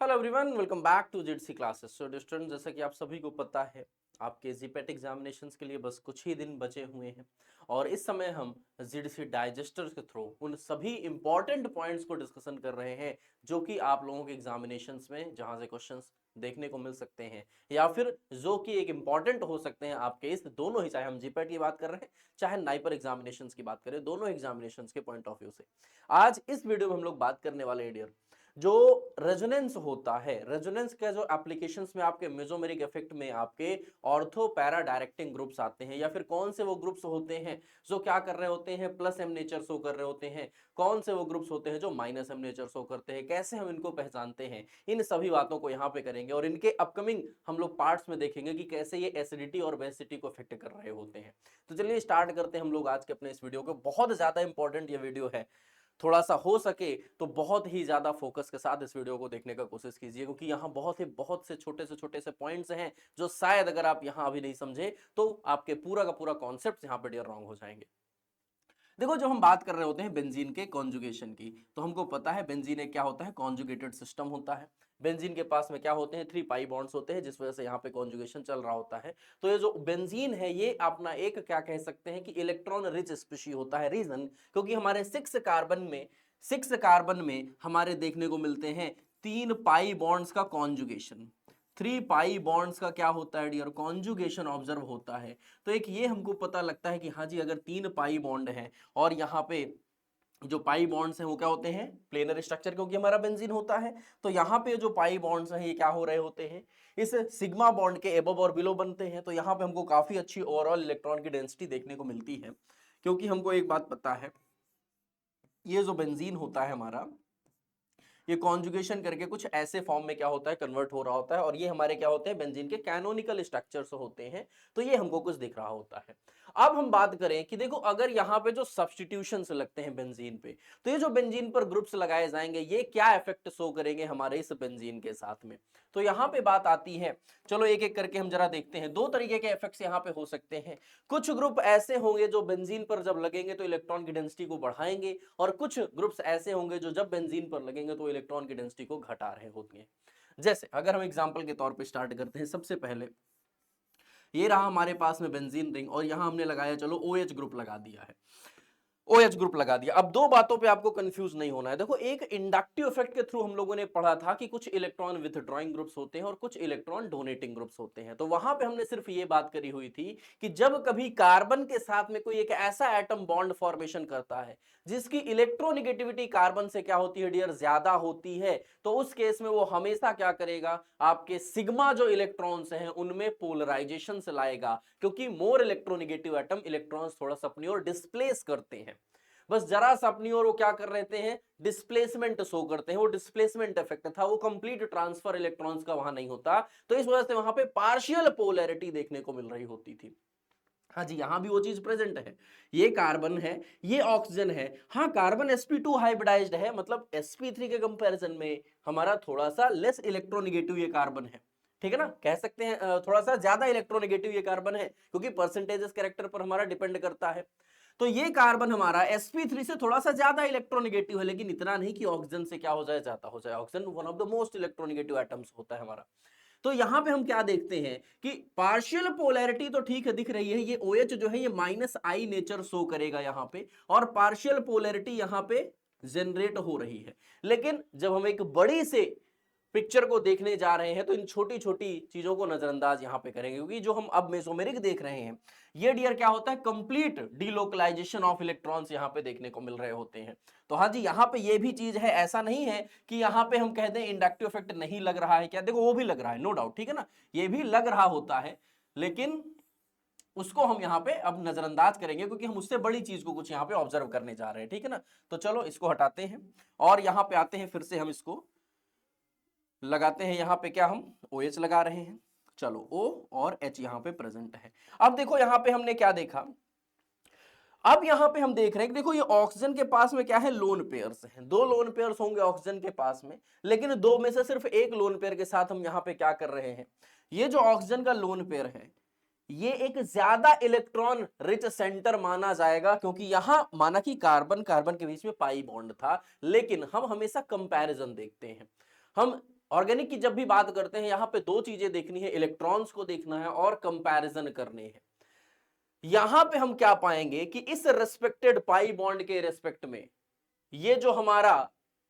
Hello everyone, welcome back to GDC classes. So student, जैसा कि आप सभी को पता है, आपके जीपेट एग्जामिनेशंस के लिए बस कुछ ही दिन बचे हुए हैं और इस समय हम जीडीसी डाइजेस्टर के थ्रू उन सभी इंपॉर्टेंट पॉइंट्स को डिस्कशन कर रहे हैं जो कि आप लोगों के एग्जामिनेशंस में जहां से क्वेश्चंस देखने को मिल सकते हैं या फिर जो कि एक इंपॉर्टेंट हो सकते हैं आपके इस दोनों ही, चाहे हम जीपेट की बात कर रहे हैं चाहे नाइपर एग्जामिनेशंस की बात करें, दोनों एग्जामिनेशंस के पॉइंट ऑफ व्यू से आज इस वीडियो में हम लोग बात करने वाले हैं डियर, जो रेजोनेंस होता है, रेजोनेंस का जो एप्लीकेशंस में आपके मेसोमेरिक इफेक्ट में आपके ऑर्थो पैरा डायरेक्टिंग ग्रुप्स आते हैं या फिर कौन से वो ग्रुप्स होते हैं जो क्या कर रहे होते हैं, प्लस एम नेचर शो कर रहे होते हैं, कौन से वो ग्रुप्स होते हैं जो माइनस एम नेचर शो करते हैं, कैसे हम इनको पहचानते हैं, इन सभी बातों को यहाँ पे करेंगे और इनके अपकमिंग हम लोग पार्ट्स में देखेंगे कि कैसे ये एसिडिटी और बेसिटी को इफेक्ट कर रहे होते हैं। तो चलिए स्टार्ट करते हैं हम लोग आज के अपने इस वीडियो को। बहुत ज्यादा इंपॉर्टेंट ये वीडियो है, थोड़ा सा हो सके तो बहुत ही ज्यादा फोकस के साथ इस वीडियो को देखने का कोशिश कीजिए, क्योंकि यहाँ बहुत से छोटे से पॉइंट्स हैं जो शायद अगर आप यहाँ अभी नहीं समझे तो आपके पूरा का पूरा कॉन्सेप्ट यहाँ पे डियर रॉन्ग हो जाएंगे। देखो, जो हम बात कर रहे होते हैं बेंजीन के कॉन्जुगेशन की, तो हमको पता है बेंजीन एक क्या होता है, कॉन्जुगेटेड सिस्टम होता है। बेंजीन के पास में क्या होते हैं, 3 पाई बॉन्ड्स होते हैं, जिस वजह से यहाँ पे कॉन्जुगेशन चल रहा होता है। तो ये जो बेंजीन है ये अपना एक क्या कह सकते हैं कि इलेक्ट्रॉन रिच स्पीशी होता है। रीजन, क्योंकि हमारे 6 कार्बन में हमारे देखने को मिलते हैं 3 पाई बॉन्ड्स का कॉन्जुगेशन। 3 पाई बॉन्ड्स का क्या होता है डियर, कॉन्जुगेशन ऑब्जर्व होता है। तो एक ये हमको पता लगता है कि हाँ जी, अगर 3 पाई बॉन्ड है और यहाँ पे जो पाई बॉन्ड्स हैं वो क्या होते हैं, प्लेनर स्ट्रक्चर, क्योंकि हमारा बेंजीन होता है। तो यहाँ पे जो पाई बॉन्ड्स हैं ये क्या हो रहे होते हैं, इस सिग्मा बॉन्ड के एबव और बिलो बनते हैं। तो यहाँ पे हमको काफी अच्छी ओवरऑल इलेक्ट्रॉन की डेंसिटी देखने को मिलती है, क्योंकि हमको एक बात पता है, ये जो बेंजीन होता है हमारा, ये कॉन्जुगेशन करके कुछ ऐसे फॉर्म में क्या होता है, कन्वर्ट हो रहा होता है और ये हमारे क्या होते हैं, बेंजीन के कैनोनिकल स्ट्रक्चर्स होते हैं। तो ये हमको कुछ दिख रहा होता है। अब हम बात करें कि देखो, अगर यहाँ पे जो सब्स्टिट्यूशंस लगते हैं बेंजीन पे, तो ये जो बेंजीन पर ग्रुप्स लगाए जाएंगे ये क्या इफेक्ट शो करेंगे हमारे इस बेंजीन के साथ में। तो यहाँ पे बात आती है, चलो एक एक करके हम जरा देखते हैं। 2 तरीके के इफेक्ट्स यहाँ पे हो सकते हैं। कुछ ग्रुप ऐसे होंगे जो बेंजीन पर जब लगेंगे तो इलेक्ट्रॉन की डेंसिटी को बढ़ाएंगे, और कुछ ग्रुप्स ऐसे होंगे जो जब बेंजीन पर लगेंगे तो इलेक्ट्रॉन की डेंसिटी को घटा रहे होते हैं। जैसे अगर हम एग्जांपल के तौर पे स्टार्ट करते हैं, सबसे पहले ये रहा हमारे पास में बेंजीन रिंग और यहां हमने लगाया, चलो OH ग्रुप लगा दिया है, OH ग्रुप लगा दिया। अब 2 बातों पे आपको कंफ्यूज नहीं होना है। देखो, एक इंडक्टिव इफेक्ट के थ्रू हम लोगों ने पढ़ा था कि कुछ इलेक्ट्रॉन विथड्रॉइंग ग्रुप्स होते हैं और कुछ इलेक्ट्रॉन डोनेटिंग ग्रुप्स होते हैं। तो वहां पे हमने सिर्फ ये बात करी हुई थी कि जब कभी कार्बन के साथ में कोई एक ऐसा एटम बॉन्ड फॉर्मेशन करता है जिसकी इलेक्ट्रोनिगेटिविटी कार्बन से क्या होती है डियर, ज्यादा होती है, तो उस केस में वो हमेशा क्या करेगा, आपके सिग्मा जो इलेक्ट्रॉन्स हैं उनमें पोलराइजेशन से लाएगा, क्योंकि मोर इलेक्ट्रोनिगेटिव एटम इलेक्ट्रॉन्स थोड़ा सा अपनी ओर डिस्प्लेस करते हैं। बस जरा सा अपनी ओर वो क्या कर रहे हैं, डिस्प्लेसमेंट शो करते हैं। वो डिस्प्लेसमेंट इफेक्ट था, वो कंप्लीट ट्रांसफर इलेक्ट्रॉन्स का वहां नहीं होता। तो इस वजह से वहां पे पार्शियल पोलैरिटी देखने को मिल रही होती थी। हाँ जी, यहां भी वो चीज प्रेजेंट है। ये कार्बन है, ये ऑक्सीजन है। हाँ, कार्बन sp2 हाइब्रिडाइज्ड है, मतलब sp3 के कंपैरिजन में हमारा थोड़ा सा लेस इलेक्ट्रोनेगेटिव ये कार्बन है। ठीक है ना, कह सकते हैं थोड़ा सा ज्यादा इलेक्ट्रोनेगेटिव ये कार्बन है, क्योंकि परसेंटेजेस कैरेक्टर पर हमारा डिपेंड करता है। तो ये कार्बन हमारा sp3 से थोड़ा सा ज्यादा इलेक्ट्रोनेगेटिव है, लेकिन इतना नहीं कि ऑक्सीजन से क्या हो जाए, ज्यादा हो जाए। Oxygen one of the most electronegative atoms होता है हमारा। तो यहां पे हम क्या देखते हैं कि पार्शियल पोलैरिटी तो ठीक है दिख रही है, ये OH जो है ये -I नेचर शो करेगा यहां पे, और पार्शियल पोलैरिटी यहां पे जनरेट हो रही है। लेकिन जब हम एक बड़ी से पिक्चर को देखने जा रहे हैं तो इन छोटी छोटी चीजों को नजरअंदाज यहां पे करेंगे, क्योंकि जो हम अब मेसोमेरिक देख रहे हैं ये डियर क्या होता है, कंप्लीट डीलोकलाइजेशन ऑफ इलेक्ट्रॉन्स यहां पे देखने को मिल रहे होते हैं। तो हाँ जी, यहां पे ये भी चीज है, ऐसा नहीं है कि यहां पे हम कह दें इंडक्टिव इफेक्ट नहीं लग रहा है। क्या, देखो वो भी लग रहा है, नो डाउट, ठीक है ना, ये भी लग रहा होता है, लेकिन उसको हम यहाँ पे अब नजरअंदाज करेंगे, क्योंकि हम उससे बड़ी चीज को कुछ यहाँ पे ऑब्जर्व करने जा रहे हैं। ठीक है ना, तो चलो इसको हटाते हैं और यहाँ पे आते हैं, फिर से हम इसको लगाते हैं। यहाँ पे क्या हम OH लगा रहे हैं, चलो O और H यहाँ पे प्रेजेंट है। अब देखो यहाँ पे हमने क्या देखा, अब यहां पे हम देख रहे हैं कि देखो ये ऑक्सीजन के पास में क्या है, लोन पेयर्स हैं। 2 लोन पेयर्स होंगे ऑक्सीजन के पास में, लेकिन 2 में से सिर्फ एक लोन पेयर के साथ हम यहां पे क्या कर रहे हैं, ये जो ऑक्सीजन का लोन पेयर है ये एक ज्यादा इलेक्ट्रॉन रिच सेंटर माना जाएगा, क्योंकि यहां माना कि कार्बन कार्बन के बीच में पाई बॉन्ड था। लेकिन हम हमेशा कंपैरिजन देखते हैं, हम ऑर्गेनिक की जब भी बात करते हैं यहां पे दो चीजें देखनी है, इलेक्ट्रॉन्स को देखना है और कंपैरिजन करने हैं। यहां पे हम क्या पाएंगे कि इस रेस्पेक्टेड पाई बॉन्ड के रेस्पेक्ट में ये जो हमारा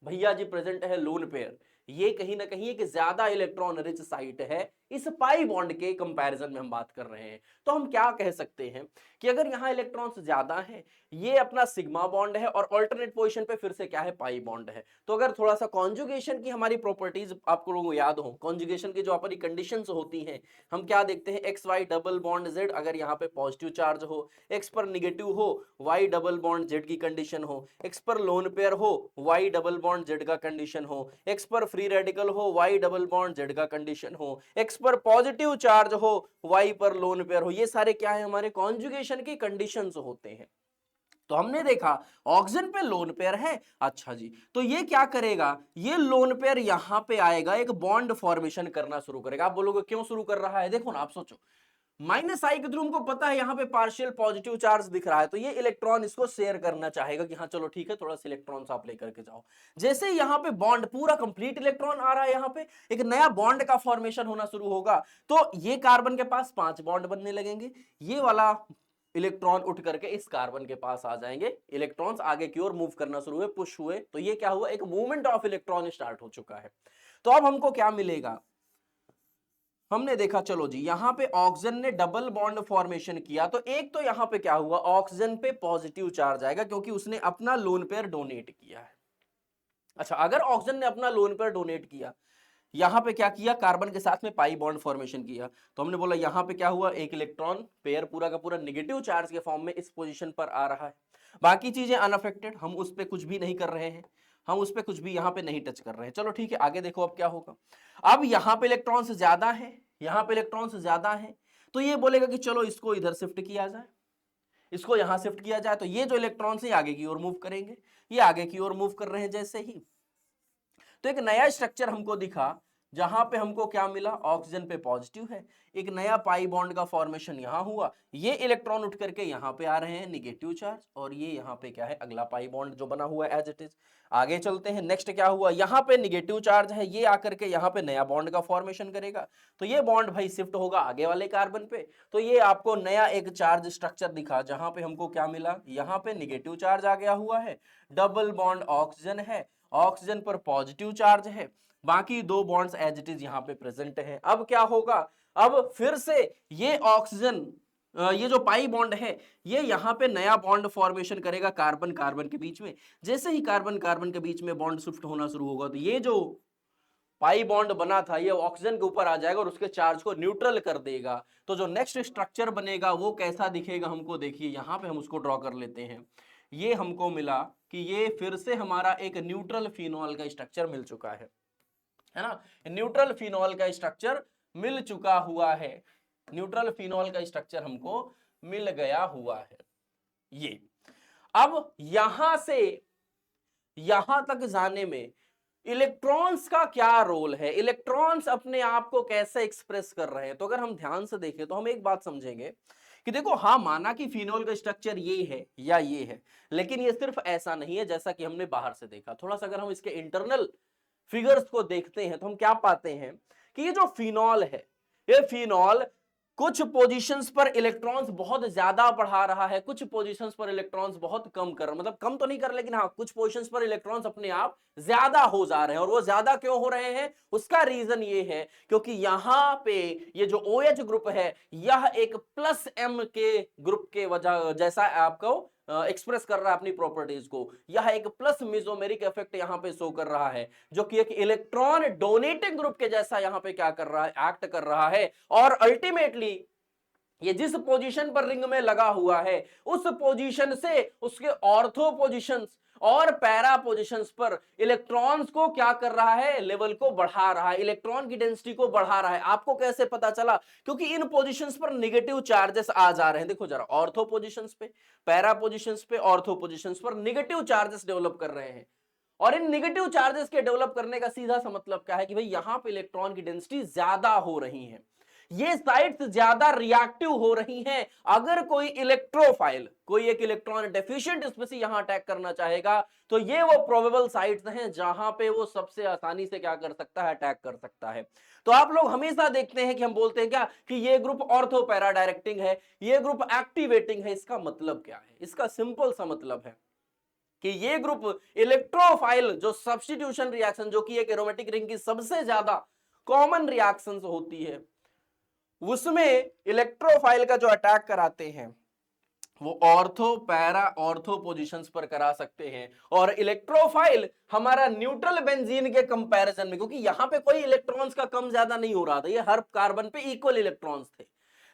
भैया जी प्रेजेंट है लोन पेयर, ये कहीं ना कहीं एक ज्यादा इलेक्ट्रॉन रिच साइट है इस पाई बॉन्ड के कंपैरिजन में हम बात कर रहे हैं। तो हम क्या कह सकते हैं कि अगर यहां इलेक्ट्रॉन्स ज्यादा हैं, ये अपना सिग्मा बॉन्ड है और अल्टरनेट पोजीशन पे फिर से क्या है, पाई बॉन्ड है। तो अगर थोड़ा सा कॉन्जुगेशन की हमारी प्रॉपर्टीज आपको लोगों को याद हो, कॉन्जुगेशन की जो हमारी कंडीशंस होती हैं, हम क्या देखते हैं, X Y double bond Z, अगर यहाँ पे पॉजिटिव चार्ज हो, एक्स पर निगेटिव हो, वाई डबल बॉन्ड जेड की कंडीशन हो, एक्स पर लोन पेयर हो, वाई डबल बॉन्ड जेड का कंडीशन हो, एक्स पर फ्री रेडिकल हो, वाई डबल बॉन्ड जेड का कंडीशन हो, एक्स पर पॉजिटिव चार्ज हो, वाई पर लोन पेयर हो, ये सारे क्या है, हमारे कॉन्जुगेशन की कंडीशंस होते हैं। तो हमने देखा ऑक्सीजन पे लोन पेयर है, अच्छा जी, तो ये क्या करेगा, ये लोन पेयर यहां पे आएगा, एक बॉन्ड फॉर्मेशन करना शुरू करेगा। आप बोलोगे क्यों शुरू कर रहा है, देखो ना, आप सोचो, माइनस आई के थ्रू हमको पता है यहां पे पार्शियल पॉजिटिव चार्ज दिख रहा है, तो ये इलेक्ट्रॉन इसको शेयर करना चाहेगा कि हाँ चलो ठीक है, थोड़ा सा इलेक्ट्रॉन आप लेकर के जाओ। जैसे यहां पे बॉन्ड पूरा कंप्लीट इलेक्ट्रॉन आ रहा है, यहां पे एक नया बॉन्ड का फॉर्मेशन होना शुरू होगा, तो ये कार्बन के पास 5 बॉन्ड बनने लगेंगे, ये वाला इलेक्ट्रॉन उठ करके इस कार्बन के पास आ जाएंगे, इलेक्ट्रॉन्स आगे की ओर मूव करना शुरू हुए, पुश हुए, तो ये क्या हुआ, एक मूवमेंट ऑफ इलेक्ट्रॉन स्टार्ट हो चुका है। तो अब हमको क्या मिलेगा, हमने देखा, चलो जी, यहां पे ऑक्सीजन ने डबल बॉन्ड फॉर्मेशन किया, तो एक तो यहां पे क्या हुआ, ऑक्सीजन पे पॉजिटिव चार्ज आएगा क्योंकि उसने अपना लोन पेयर डोनेट किया है। अच्छा, अगर ऑक्सीजन ने अपना लोन पेयर डोनेट किया, यहां पे क्या किया, कार्बन के साथ में पाई बॉन्ड फॉर्मेशन किया, तो हमने बोला यहां पे क्या हुआ, एक इलेक्ट्रॉन पेयर पूरा का पूरा नेगेटिव चार्ज के फॉर्म में इस पोजीशन पर आ रहा है। बाकी चीजें अनअफेक्टेड, हम उस पर कुछ भी नहीं कर रहे हैं, हम उस पर कुछ भी यहां पे नहीं टच कर रहे हैं। चलो ठीक है, आगे देखो अब क्या होगा। अब यहां पे इलेक्ट्रॉन्स ज्यादा है, यहां पे इलेक्ट्रॉन्स ज्यादा है, तो ये बोलेगा कि चलो इसको इधर शिफ्ट किया जाए, इसको यहां शिफ्ट किया जाए, तो ये जो इलेक्ट्रॉन्स है आगे की ओर मूव करेंगे, ये आगे की ओर मूव कर रहे हैं जैसे ही, तो एक नया स्ट्रक्चर हमको दिखा, जहां पे हमको क्या मिला, ऑक्सीजन पे पॉजिटिव है, एक नया पाई बॉन्ड का फॉर्मेशन यहां हुआ, ये इलेक्ट्रॉन उठ करके यहां पे आ रहे हैं निगेटिव चार्ज, और ये यहां पे क्या है, अगला पाई बॉन्ड जो बना हुआ है एज इट इज। आगे चलते हैं, नेक्स्ट क्या हुआ, यहां पे निगेटिव चार्ज है, ये आकर के यहां पे नया बॉन्ड का फॉर्मेशन करेगा, तो ये बॉन्ड भाई शिफ्ट होगा आगे वाले कार्बन पे, तो ये आपको नया एक चार्ज स्ट्रक्चर दिखा, जहां पे हमको क्या मिला, यहां पे निगेटिव चार्ज आ गया हुआ है, डबल बॉन्ड ऑक्सीजन है, ऑक्सीजन पर पॉजिटिव चार्ज है, बाकी दो बॉन्ड्स एज इट इज यहां पे प्रेजेंट हैं। अब क्या होगा, अब फिर से ये ऑक्सीजन, ये जो पाई बॉन्ड है, ये यहां पे नया बॉन्ड फॉर्मेशन करेगा कार्बन कार्बन के बीच में, जैसे ही कार्बन कार्बन के बीच में बॉन्ड शिफ्ट होना शुरू होगा, तो ये जो पाई बॉन्ड बना था ये ऑक्सीजन के ऊपर आ जाएगा और उसके चार्ज को न्यूट्रल कर देगा। तो जो नेक्स्ट स्ट्रक्चर बनेगा वो कैसा दिखेगा, हमको देखिए यहां पे हम उसको ड्रॉ कर लेते हैं। ये हमको मिला कि ये फिर से हमारा एक न्यूट्रल फिनॉल का स्ट्रक्चर मिल चुका है ना, न्यूट्रल फिनॉल का स्ट्रक्चर मिल चुका हुआ है, न्यूट्रल फिनॉल का स्ट्रक्चर हमको मिल गया हुआ है। ये अब यहां से यहां तक जाने में इलेक्ट्रॉन्स का क्या रोल है, इलेक्ट्रॉन्स अपने आप को कैसे एक्सप्रेस कर रहे हैं, तो अगर हम ध्यान से देखें तो हम एक बात समझेंगे कि देखो, हाँ माना कि फिनोल का स्ट्रक्चर ये है या ये है, लेकिन ये सिर्फ ऐसा नहीं है जैसा कि हमने बाहर से देखा। थोड़ा सा अगर हम इसके इंटरनल फिगर्स को देखते हैं तो हम क्या पाते हैं कि ये जो फिनॉल है, ये फिनॉल कुछ पोजीशंस पर इलेक्ट्रॉन्स बहुत ज्यादा बढ़ा रहा है, कुछ पोजीशंस पर इलेक्ट्रॉन्स बहुत कम कर, मतलब कम तो नहीं कर, लेकिन हाँ कुछ पोजीशंस पर इलेक्ट्रॉन्स अपने आप ज्यादा हो जा रहे हैं। और वो ज्यादा क्यों हो रहे हैं, उसका रीजन ये है क्योंकि यहां पे ये जो OH ग्रुप है, यह एक प्लस M के ग्रुप के वजह जैसा आपको एक्सप्रेस कर रहा है अपनी प्रॉपर्टीज को, यह एक प्लस मेसोमेरिक इफेक्ट यहां पे शो कर रहा है, जो कि एक इलेक्ट्रॉन डोनेटिंग ग्रुप के जैसा यहां पे क्या कर रहा है, एक्ट कर रहा है। और अल्टीमेटली ये जिस पोजीशन पर रिंग में लगा हुआ है, उस पोजीशन से उसके ऑर्थो पोजीशंस और पैरा पोजीशंस पर इलेक्ट्रॉन्स को क्या कर रहा है, लेवल को बढ़ा रहा है, इलेक्ट्रॉन की डेंसिटी को बढ़ा रहा है। आपको कैसे पता चला, क्योंकि इन पोजीशंस पर नेगेटिव चार्जेस आ जा रहे हैं। देखो जरा, ऑर्थो पोजीशंस पे, पैरा पोजीशंस पे, ऑर्थो पोजीशंस पर नेगेटिव चार्जेस डेवलप कर रहे हैं। और इन नेगेटिव चार्जेस के डेवलप करने का सीधा सा मतलब क्या है कि भाई यहां पे इलेक्ट्रॉन की डेंसिटी ज्यादा हो रही है। ये साइट्स ज्यादा रिएक्टिव हो रही हैं। अगर कोई इलेक्ट्रोफाइल, कोई एक इलेक्ट्रॉन डेफिशिएंट स्पीशीज यहां अटैक करना चाहेगा तो ये वो प्रोबेबल साइट्स हैं जहां पे वो सबसे आसानी से क्या कर सकता है, अटैक कर सकता है। तो आप लोग हमेशा देखते हैं कि हम बोलते हैं क्या कि ये ग्रुप ऑर्थो पैरा डायरेक्टिंग है, ये ग्रुप एक्टिवेटिंग है। इसका मतलब क्या है? इसका सिंपल सा मतलब है कि ये ग्रुप इलेक्ट्रोफाइल जो सब्स्टिट्यूशन रिएक्शन, जो कि एक एरोमेटिक रिंग की सबसे ज्यादा कॉमन रिएक्शंस होती है, उसमें इलेक्ट्रोफाइल का जो अटैक कराते हैं वो ऑर्थो पैरा ऑर्थो पोजीशंस पर करा सकते हैं। और इलेक्ट्रोफाइल हमारा न्यूट्रल बेंजीन के कंपैरिजन में, क्योंकि यहां पे कोई इलेक्ट्रॉन्स का कम ज्यादा नहीं हो रहा था, ये हर कार्बन पे इक्वल इलेक्ट्रॉन्स थे,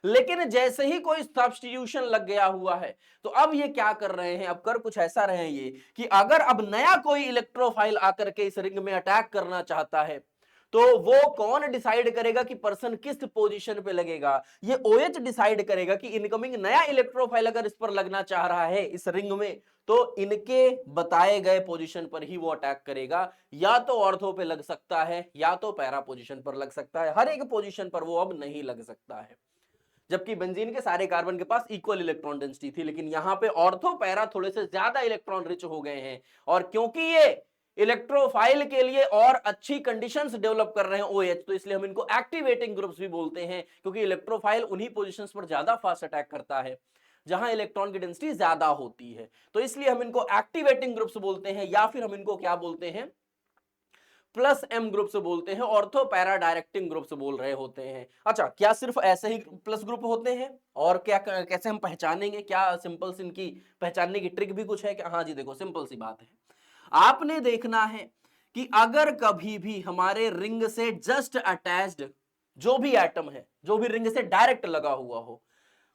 लेकिन जैसे ही कोई सब्स्टिट्यूशन लग गया हुआ है तो अब ये क्या कर रहे हैं, अब कर कुछ ऐसा रहे हैं ये कि अगर अब नया कोई इलेक्ट्रोफाइल आकर के इस रिंग में अटैक करना चाहता है तो वो कौन डिसाइड करेगा कि पर्सन किस पोजीशन पे लगेगा? ये OH डिसाइड करेगा कि इनकमिंग नया इलेक्ट्रोफाइल अगर इस पर लगना चाह रहा है इस रिंग में तो इनके बताए गए पोजीशन पर ही वो अटैक करेगा। या तो ऑर्थो पे लग सकता है या तो पैरा पोजीशन पर लग सकता है, हर एक पोजीशन पर वो अब नहीं लग सकता है। जबकि बेंजीन के सारे कार्बन के पास इक्वल इलेक्ट्रॉन डेंसिटी थी, लेकिन यहां पे ऑर्थो पैरा थोड़े से ज्यादा इलेक्ट्रॉन रिच हो गए हैं। और क्योंकि ये इलेक्ट्रोफाइल के लिए और अच्छी कंडीशंस डेवलप कर रहे हैं OH, तो इसलिए हम इनको एक्टिवेटिंग ग्रुप्स भी बोलते हैं, क्योंकि इलेक्ट्रोफाइल उन्हीं पोजीशंस पर ज्यादा फास्ट अटैक करता है जहां इलेक्ट्रॉन की डेंसिटी ज्यादा होती है। तो इसलिए हम इनको एक्टिवेटिंग ग्रुप्स बोलते हैं, या फिर हम इनको क्या बोलते हैं, प्लस M ग्रुप्स बोलते हैं, ऑर्थो पैरा डायरेक्टिंग ग्रुप्स बोल रहे होते हैं। अच्छा, क्या सिर्फ ऐसे ही प्लस ग्रुप होते हैं? और क्या कैसे हम पहचानेंगे? क्या सिंपल सी इनकी पहचानने की ट्रिक भी कुछ है क्या? हाँ जी, देखो सिंपल सी बात है। आपने देखना है कि अगर कभी भी हमारे रिंग से जस्ट अटैच्ड जो भी एटम है, जो भी रिंग से डायरेक्ट लगा हुआ हो,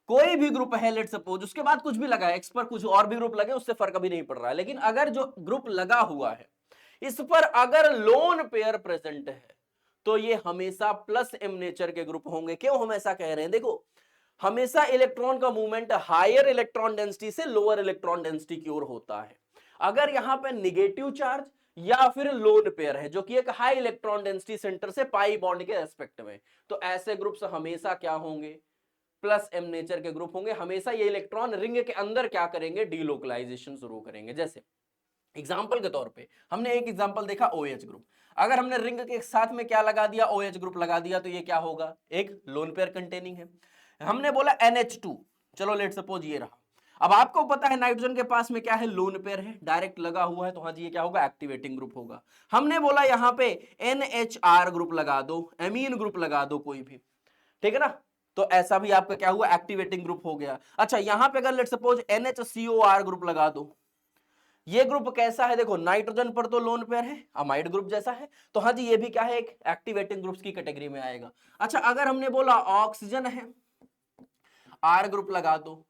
कोई भी ग्रुप है लेट सपोज, उसके बाद कुछ भी लगा है, एक्स पर कुछ और भी ग्रुप लगे, उससे फर्क अभी नहीं पड़ रहा है, लेकिन अगर जो ग्रुप लगा हुआ है इस पर अगर लोन पेयर प्रेजेंट है तो ये हमेशा प्लस M नेचर के ग्रुप होंगे। क्यों हम ऐसा कह रहे हैं? देखो, हमेशा इलेक्ट्रॉन का मूवमेंट हायर इलेक्ट्रॉन डेंसिटी से लोअर इलेक्ट्रॉन डेंसिटी की ओर होता है। अगर यहां पे निगेटिव चार्ज या फिर लोन पेयर है जो कि एक हाई इलेक्ट्रॉन डेंसिटी सेंटर से पाई बॉन्ड के रेस्पेक्ट में, तो ऐसे ग्रुप्स हमेशा क्या होंगे? प्लस M नेचर के ग्रुप होंगे। हमेशा ये इलेक्ट्रॉन रिंग के अंदर क्या करेंगे? डीलोकलाइजेशन शुरू करेंगे। जैसे एग्जाम्पल के तौर पे हमने एक एग्जाम्पल देखा OH ग्रुप। अगर हमने रिंग के साथ में क्या लगा दिया? OH ग्रुप लगा दिया, तो ये क्या होगा? एक लोन पेयर कंटेनिंग है। हमने बोला NH2, चलो लेट सपोज ये रहा। अब आपको पता है नाइट्रोजन के पास में क्या है? लोन पेयर है, डायरेक्ट लगा हुआ है, तो हाँ जी ये क्या होगा? एक्टिवेटिंग ग्रुप होगा। हमने बोला यहां पे NHR ग्रुप लगा दो, एमीन ग्रुप लगा दो कोई भी, ठीक है ना? तो ऐसा भी आपका क्या हुआ? एक्टिवेटिंग ग्रुप हो गया। अच्छा, यहां पे अगर लेट सपोज NHCOR ग्रुप लगा दो, ये ग्रुप कैसा है? देखो, नाइट्रोजन पर तो लोन पेयर है, अमाइड ग्रुप जैसा है, तो हाँ जी ये भी क्या है? एक एक्टिवेटिंग ग्रुप्स की कैटेगरी में आएगा। अच्छा, अगर हमने बोला ऑक्सीजन है, R ग्रुप लगा दो,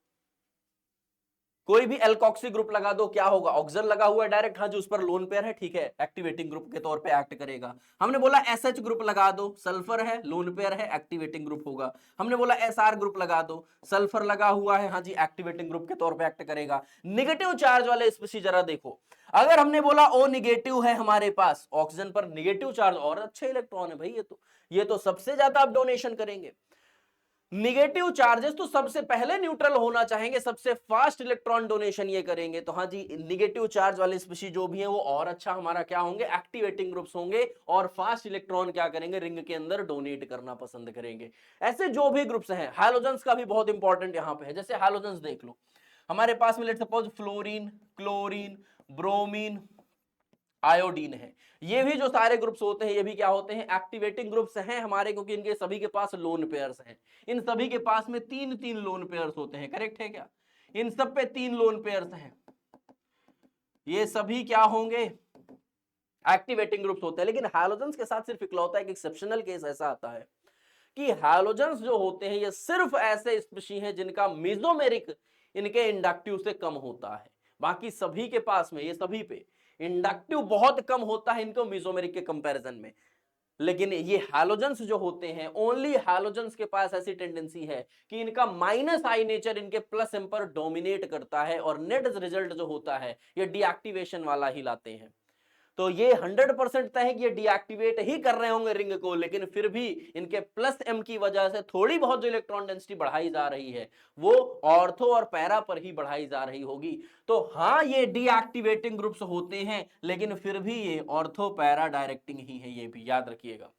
कोई भी एल्कोक्सी ग्रुप लगा दो, क्या होगा? ऑक्सीजन लगा हुआ है डायरेक्ट, हाँ जी उस पर लोन पेयर है, ठीक है, एक्टिवेटिंग ग्रुप के तौर पे एक्ट करेगा। हमने बोला SH ग्रुप लगा दो, सल्फर है, लोन पेयर है, एक्टिवेटिंग ग्रुप होगा। हमने बोला SR ग्रुप लगा दो, सल्फर लगा हुआ है, हाँ जी एक्टिवेटिंग ग्रुप के तौर पे एक्ट करेगा। निगेटिव चार्ज वाले स्पीशीज जरा देखो, अगर हमने बोला O निगेटिव है हमारे पास, ऑक्सीजन पर निगेटिव चार्ज और अच्छे इलेक्ट्रॉन है भाई, ये तो सबसे ज्यादा आप डोनेशन करेंगे। निगेटिव चार्जेस तो सबसे पहले न्यूट्रल होना चाहेंगे, सबसे फास्ट इलेक्ट्रॉन डोनेशन ये करेंगे, तो हाँ जी निगेटिव चार्ज वाले स्पीशीज जो भी हैं वो और अच्छा हमारा क्या होंगे? एक्टिवेटिंग ग्रुप्स होंगे, और फास्ट इलेक्ट्रॉन क्या करेंगे? रिंग के अंदर डोनेट करना पसंद करेंगे। ऐसे जो भी ग्रुप्स हैं, हैलोजेंस का भी बहुत इंपॉर्टेंट यहां पे है। जैसे हैलोजेंस देख लो, हमारे पास में let suppose fluorine, chlorine, bromine, iodine है, ये भी जो सारे ग्रुप्स होते हैं ये भी क्या होते हैं? एक्टिवेटिंग ग्रुप्स हैं हमारे, क्योंकि इनके सभी के पास लोन पेयर्स हैं। इन सभी के पास में तीन तीन लोन पेयर्स होते हैं, करेक्ट है क्या? इन सब पे तीन लोन पेयर्स हैं, ये सभी क्या होंगे? एक्टिवेटिंग ग्रुप्स होते हैं। लेकिन हैलोजेंस के साथ सिर्फ इकलौता एक एक्सेप्शनल केस ऐसा आता है कि हैलोजेंस जो होते हैं ये सिर्फ ऐसे स्पीशी हैं जिनका मेसोमेरिक इनके इंडक्टिव से कम होता है। बाकी सभी के पास में, ये सभी पे इंडक्टिव बहुत कम होता है इनको मेसोमेरिक के कंपैरिजन में। लेकिन ये हैलोजेंस जो होते हैं, ओनली हैलोजेंस के पास ऐसी टेंडेंसी है कि इनका माइनस आई नेचर इनके प्लस एम पर डोमिनेट करता है, और नेट रिजल्ट जो होता है ये डीएक्टिवेशन वाला ही लाते हैं। तो ये 100% तय है कि ये डीएक्टिवेट ही कर रहे होंगे रिंग को, लेकिन फिर भी इनके प्लस m की वजह से थोड़ी बहुत जो इलेक्ट्रॉन डेंसिटी बढ़ाई जा रही है वो ऑर्थो और पैरा पर ही बढ़ाई जा रही होगी। तो हाँ, ये डीएक्टिवेटिंग ग्रुप्स होते हैं, लेकिन फिर भी ये ऑर्थो पैरा डायरेक्टिंग ही है, ये भी याद रखिएगा।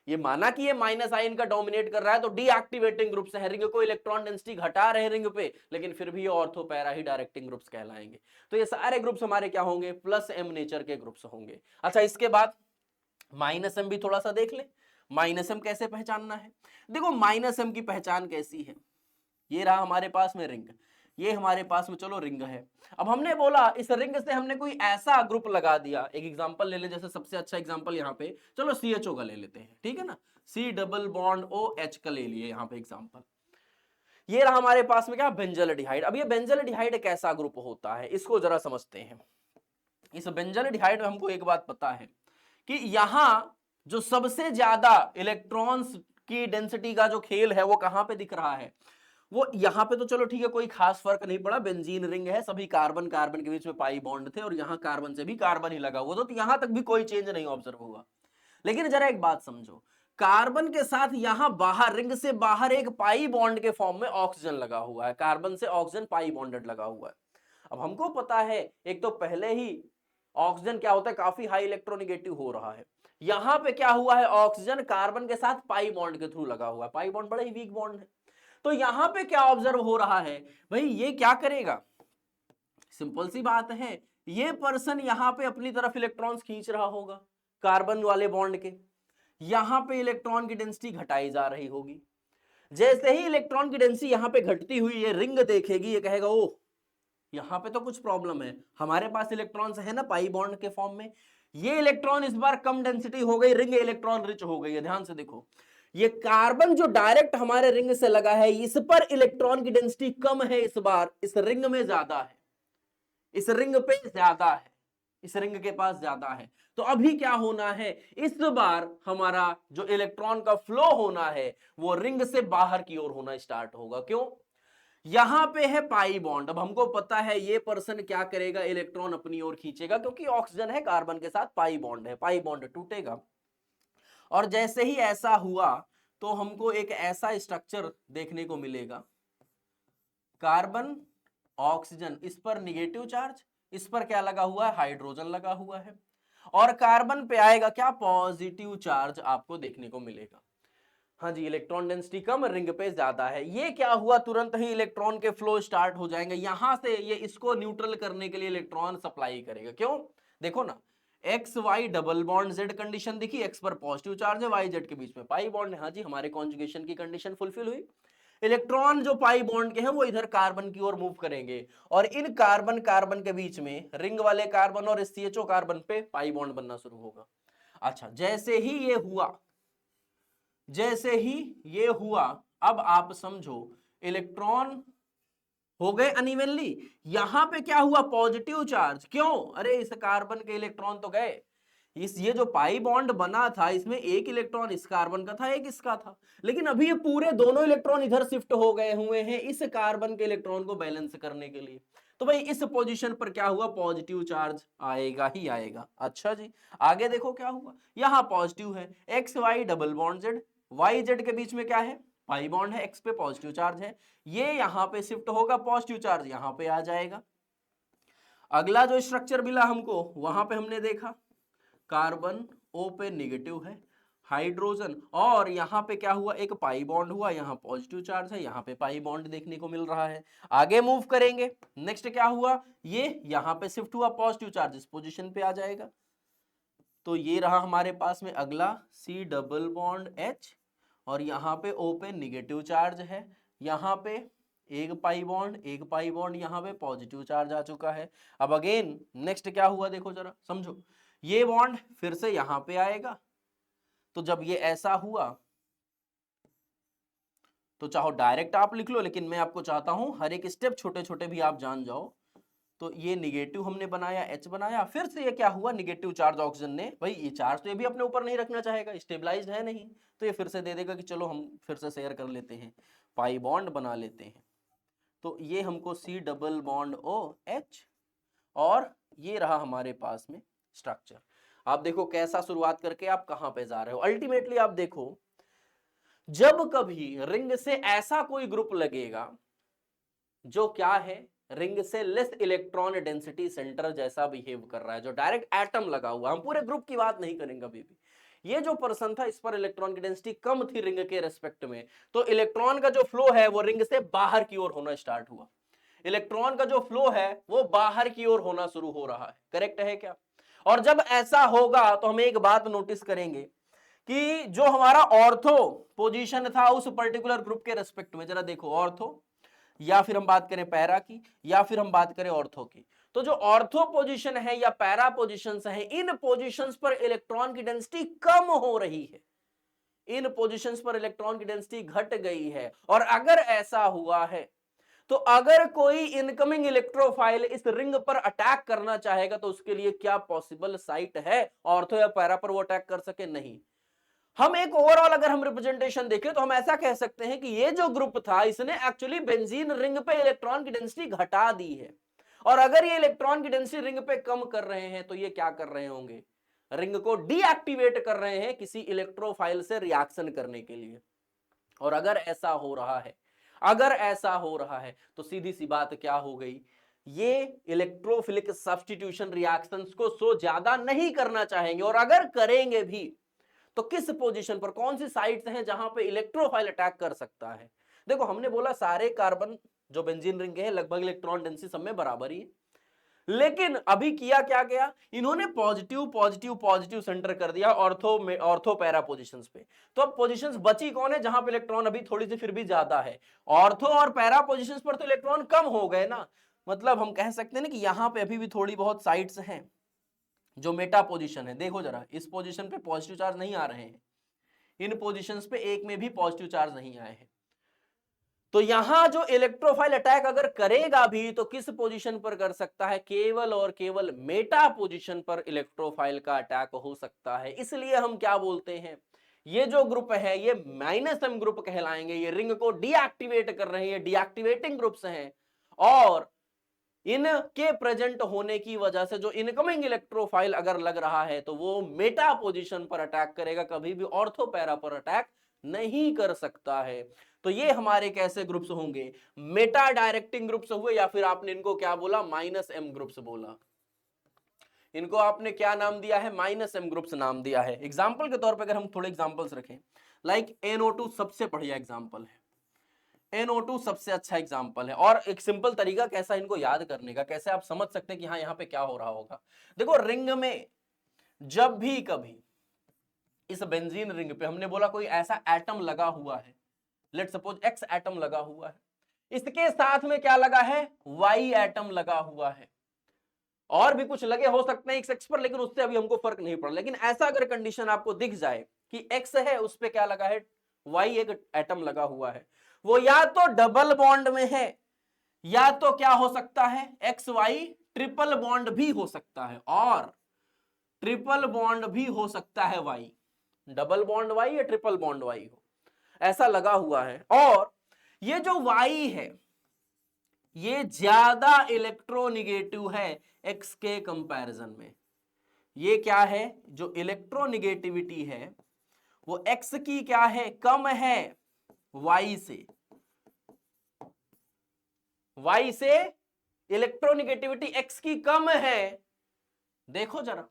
ये माना कि ये माइनस आयन का डोमिनेट कर रहा है तो डीएक्टिवेटिंग ग्रुप्स है, रिंग को इलेक्ट्रॉन डेंसिटी घटा रहे रिंग पे, लेकिन फिर भी ये ऑर्थो पैरा ही डायरेक्टिंग ग्रुप्स कहलाएंगे। तो ये सारे ग्रुप्स हमारे क्या होंगे, प्लस m नेचर के ग्रुप्स होंगे। अच्छा, इसके बाद माइनस m भी थोड़ा सा देख ले। माइनस m कैसे पहचानना है? देखो माइनस m की पहचान कैसी है, ये रहा हमारे पास में रिंग, ये हमारे पास में चलो रिंग है। अब हमने बोला इस रिंग से हमने कोई ऐसा ग्रुप लगा दिया, एक एग्जांपल ले ले, जैसे सबसे अच्छा एग्जांपल यहाँ पे चलो CHO का ले लेते हैं, ठीक है ना, C डबल बॉन्ड OH का ले लिए यहाँ पे एग्जांपल। ये रहा हमारे पास में क्या, बेंजल्डिहाइड। अब ये बेंजल्डिहाइड एक ऐसा ग्रुप होता है, इसको जरा समझते हैं। इस बेंजल्डिहाइड में हमको एक बात पता है कि यहां जो सबसे ज्यादा इलेक्ट्रॉन्स की डेंसिटी का जो खेल है वो कहां पे दिख रहा है, वो यहाँ पे तो चलो ठीक है, कोई खास फर्क नहीं पड़ा, बेंजीन रिंग है, सभी कार्बन कार्बन के बीच में पाई बॉन्ड थे और यहाँ कार्बन से भी कार्बन ही लगा हुआ, तो यहाँ तक भी कोई चेंज नहीं ऑब्जर्व हुआ। लेकिन जरा एक बात समझो, कार्बन के साथ यहां बाहर रिंग से बाहर एक पाई बॉन्ड के फॉर्म में ऑक्सीजन लगा हुआ है, कार्बन से ऑक्सीजन पाई बॉन्डेड लगा हुआ है। अब हमको पता है एक तो पहले ही ऑक्सीजन क्या होता है, काफी हाई इलेक्ट्रोनिगेटिव हो रहा है। यहां पे क्या हुआ है, ऑक्सीजन कार्बन के साथ पाई बॉन्ड के थ्रू लगा हुआ है, पाई बॉन्ड बड़ा ही वीक बॉन्ड है। तो यहां पे क्या ऑब्जर्व हो रहा है भाई, ये क्या करेगा, सिंपल सी बात है, ये पर्सन यहां पे अपनी तरफ इलेक्ट्रॉन्स खींच रहा होगा कार्बन वाले बॉन्ड के, यहां पे इलेक्ट्रॉन की डेंसिटी घटाई जा रही होगी। जैसे ही इलेक्ट्रॉन की डेंसिटी यहां पे घटती हुई ये रिंग देखेगी, ये कहेगा ओ यहां पे तो कुछ प्रॉब्लम है, हमारे पास इलेक्ट्रॉन्स है ना पाई बॉन्ड के फॉर्म में, ये इलेक्ट्रॉन इस बार कम डेंसिटी हो गई, रिंग इलेक्ट्रॉन रिच हो गई है। ध्यान से देखो, ये कार्बन जो डायरेक्ट हमारे रिंग से लगा है, इस पर इलेक्ट्रॉन की डेंसिटी कम है, इस बार इस रिंग में ज्यादा है, इस रिंग पे ज्यादा है, इस रिंग के पास ज्यादा है। तो अभी क्या होना है, इस बार हमारा जो इलेक्ट्रॉन का फ्लो होना है वो रिंग से बाहर की ओर होना स्टार्ट होगा। क्यों, यहां पे है पाई बॉन्ड, अब हमको पता है ये पर्सन क्या करेगा, इलेक्ट्रॉन अपनी ओर खींचेगा, क्योंकि ऑक्सीजन है, कार्बन के साथ पाई बॉन्ड है, पाई बॉन्ड टूटेगा। और जैसे ही ऐसा हुआ तो हमको एक ऐसा स्ट्रक्चर देखने को मिलेगा, कार्बन ऑक्सीजन, इस पर निगेटिव चार्ज, इस पर क्या लगा हुआ है, हाइड्रोजन लगा हुआ है, और कार्बन पे आएगा क्या, पॉजिटिव चार्ज आपको देखने को मिलेगा। हाँ जी, इलेक्ट्रॉन डेंसिटी कम, रिंग पे ज्यादा है। ये क्या हुआ, तुरंत ही इलेक्ट्रॉन के फ्लो स्टार्ट हो जाएंगे, यहां से ये इसको न्यूट्रल करने के लिए इलेक्ट्रॉन सप्लाई करेगा। क्यों, देखो ना, X Y double bond Z condition दिखी, एक्स पर पॉजिटिव चार्ज है, वाई जेड के बीच में पाई बॉन्ड है। हाँ जी, हमारे कॉन्जुगेशन की कंडीशन फुलफिल हुई, इलेक्ट्रॉन जो पाई बॉन्ड के हैं वो इधर कार्बन की ओर मूव करेंगे, और इन कार्बन कार्बन के बीच में रिंग वाले कार्बन और CHO कार्बन पे पाई बॉन्ड बनना शुरू होगा। अच्छा, जैसे ही ये हुआ, जैसे ही ये हुआ, अब आप समझो इलेक्ट्रॉन हो गए अनइवनली, यहां पे क्या हुआ, पॉजिटिव चार्ज। क्यों, अरे इस कार्बन के इलेक्ट्रॉन तो गए, इस ये जो पाई बॉन्ड बना था इसमें एक इलेक्ट्रॉन इस कार्बन का था, एक इसका था, लेकिन अभी ये पूरे दोनों इलेक्ट्रॉन इधर शिफ्ट हो गए हुए हैं इस कार्बन के इलेक्ट्रॉन को बैलेंस करने के लिए। तो भाई इस पोजीशन पर क्या हुआ, पॉजिटिव चार्ज आएगा ही आएगा। अच्छा जी, आगे देखो क्या हुआ, यहां पॉजिटिव है, X Y double bond Z, Y Z के बीच में क्या है, पाई बॉन्ड है, एक्स पे पॉजिटिव चार्ज है, ये यहां पे शिफ्ट होगा, पॉजिटिव चार्ज यहां पे आ जाएगा। अगला जो स्ट्रक्चर मिला हमको, वहां पे हमने देखा कार्बन O पे निगेटिव है, हाइड्रोजन, और यहां पे क्या हुआ, एक पाई बॉन्ड हुआ, यहां पॉजिटिव चार्ज है, यहां पे पाई बॉन्ड देखने को मिल रहा है। आगे मूव करेंगे, नेक्स्ट क्या हुआ, ये यहां पे शिफ्ट हुआ, पॉजिटिव चार्ज इस पोजीशन पे आ जाएगा। तो ये रहा हमारे पास में अगला C डबल बॉन्ड H, और यहां पे O पे निगेटिव चार्ज है, यहां पे एक पाई बॉन्ड, यहां पे पॉजिटिव चार्ज आ चुका है। अब अगेन नेक्स्ट क्या हुआ, देखो जरा समझो, ये बॉन्ड फिर से यहां पे आएगा, तो जब ये ऐसा हुआ तो चाहो डायरेक्ट आप लिख लो, लेकिन मैं आपको चाहता हूं हर एक स्टेप छोटे छोटे भी आप जान जाओ। तो ये निगेटिव हमने बनाया, H बनाया, फिर से ये क्या हुआ, निगेटिव चार्ज ऑक्सीजन ने, भाई ये चार्ज तो ये भी अपने ऊपर नहीं रखना चाहेगा, स्टेबलाइज्ड है नहीं, तो ये फिर से दे देगा कि चलो हम फिर से शेयर कर लेते हैं, पाई बॉन्ड बना लेते हैं। तो ये हमको C double bond O H, और ये रहा हमारे पास में स्ट्रक्चर। आप देखो कैसा शुरुआत करके आप कहां पे जा रहे हो। अल्टीमेटली आप देखो, जब कभी रिंग से ऐसा कोई ग्रुप लगेगा जो क्या है, रिंग से लेस इलेक्ट्रॉन डेंसिटी सेंटर जैसा बिहेव कर रहा है, जो डायरेक्ट एटम लगा हुआ, हम पूरे ग्रुप की बात नहीं करेंगे अभी भी, ये जो पर्सन था इस पर इलेक्ट्रॉन की डेंसिटी कम थी रिंग के रेस्पेक्ट में, तो इलेक्ट्रॉन का जो फ्लो है वो रिंग से बाहर की ओर होना स्टार्ट हुआ। इलेक्ट्रॉन का जो फ्लो है वो बाहर की ओर होना शुरू हो रहा है, करेक्ट है क्या? और जब ऐसा होगा तो हम एक बात नोटिस करेंगे कि जो हमारा ऑर्थो पोजीशन था उस पर्टिकुलर ग्रुप के रेस्पेक्ट में, जरा देखो ऑर्थो, या फिर हम बात करें पैरा की, या फिर हम बात करें ऑर्थो की, तो जो ऑर्थो पोजीशन है या पैरा पोजीशंस है, इन पोजीशंस पर इलेक्ट्रॉन की डेंसिटी कम हो रही है, इन पोजीशंस पर इलेक्ट्रॉन की डेंसिटी घट गई है। और अगर ऐसा हुआ है तो अगर कोई इनकमिंग इलेक्ट्रोफाइल इस रिंग पर अटैक करना चाहेगा तो उसके लिए क्या पॉसिबल साइट है ऑर्थो या पैरा पर वो अटैक कर सके? नहीं। हम एक ओवरऑल अगर हम रिप्रेजेंटेशन देखें तो हम ऐसा कह सकते हैं कि ये जो ग्रुप था इसने एक्चुअली बेंजीन रिंग पे इलेक्ट्रॉन की डेंसिटी घटा दी है, और अगर ये इलेक्ट्रॉन की डेंसिटी रिंग पे कम कर रहे हैं तो ये क्या कर रहे होंगे? रिंग को डीएक्टिवेट कर रहे हैं किसी इलेक्ट्रोफाइल से रिएक्शन करने के लिए। और अगर ऐसा हो रहा है, अगर ऐसा हो रहा है तो सीधी सी बात क्या हो गई, ये इलेक्ट्रोफिलिक सब्स्टिट्यूशन रिएक्शंस को सो ज्यादा नहीं करना चाहेंगे, और अगर करेंगे भी तो किस पोजीशन पर, कौन सी साइट्स हैं जहां पे इलेक्ट्रोफाइल अटैक कर सकता है? देखो हमने बोला सारे कार्बन जो बेंजीन रिंग के हैं लगभग इलेक्ट्रॉन डेंसिटी सब में बराबर ही है, लेकिन अभी किया क्या गया, इन्होंने पॉजिटिव पॉजिटिव पॉजिटिव सेंटर कर दिया ऑर्थो में, ऑर्थो पैरा पोजीशंस पे। तो अब पोजीशंस बची कौन है जहां पे इलेक्ट्रॉन अभी थोड़ी सी फिर भी ज्यादा है? ऑर्थो और पैरा पोजीशंस पर तो इलेक्ट्रॉन कम हो गए ना, मतलब हम कह सकते हैं ना कि यहां पे अभी भी थोड़ी बहुत साइट्स हैं जो मेटा पोजीशन है। देखो जरा, इस पोजीशन पे पॉजिटिव चार्ज नहीं आ रहे हैं, इन पोजीशंस पे एक में भी पॉजिटिव चार्ज नहीं आए हैं। तो यहां जो इलेक्ट्रोफाइल अटैक अगर करेगा भी तो किस पोजीशन पर कर सकता है? केवल और केवल मेटा पोजीशन पर इलेक्ट्रोफाइल का अटैक हो सकता है। इसलिए हम क्या बोलते हैं, ये जो ग्रुप है ये -m ग्रुप कहलाएंगे, ये रिंग को डीएक्टिवेट कर रहे हैं, डीएक्टिवेटिंग ग्रुप्स हैं, और इनके प्रेजेंट होने की वजह से जो इनकमिंग इलेक्ट्रोफाइल अगर लग रहा है तो वो मेटा पोजीशन पर अटैक करेगा, कभी भी ऑर्थो पैरा पर अटैक नहीं कर सकता है। तो ये हमारे कैसे ग्रुप्स होंगे? मेटा डायरेक्टिंग ग्रुप्स हुए, या फिर आपने इनको क्या बोला? -m ग्रुप्स बोला। इनको आपने क्या नाम दिया है? -m ग्रुप्स नाम दिया है। एग्जाम्पल के तौर पर अगर हम थोड़े एग्जाम्पल्स रखें, लाइक NO2 सबसे बढ़िया एग्जाम्पल है, NO2 सबसे अच्छा एग्जाम्पल है। और एक सिंपल तरीका कैसा इनको याद करने का, कैसे आप समझ सकते हैं कि हाँ यहाँ पे क्या हो रहा होगा। देखो रिंग में जब भी कभी इस बेंजीन रिंग पे हमने बोला कोई ऐसा एटम लगा हुआ है, लेट सपोज X एटम लगा हुआ है, इसके साथ में क्या लगा है? Y एटम लगा हुआ है, और भी कुछ लगे हो सकते हैं X पर, लेकिन उससे अभी हमको फर्क नहीं पड़ा। लेकिन ऐसा अगर कंडीशन आपको दिख जाए कि X है उस पे क्या लगा है? Y एक एटम लगा हुआ है, वो या तो डबल बॉन्ड में है, या तो क्या हो सकता है? XY ट्रिपल बॉन्ड भी हो सकता है, और ट्रिपल बॉन्ड भी हो सकता है Y, डबल बॉन्ड Y या ट्रिपल बॉन्ड Y हो, ऐसा लगा हुआ है। और ये जो Y है ये ज्यादा इलेक्ट्रोनिगेटिव है X के कंपैरिजन में। ये क्या है? जो इलेक्ट्रोनिगेटिविटी है वो X की क्या है? कम है Y से। Y से इलेक्ट्रोनिगेटिविटी X की कम है। देखो जरा,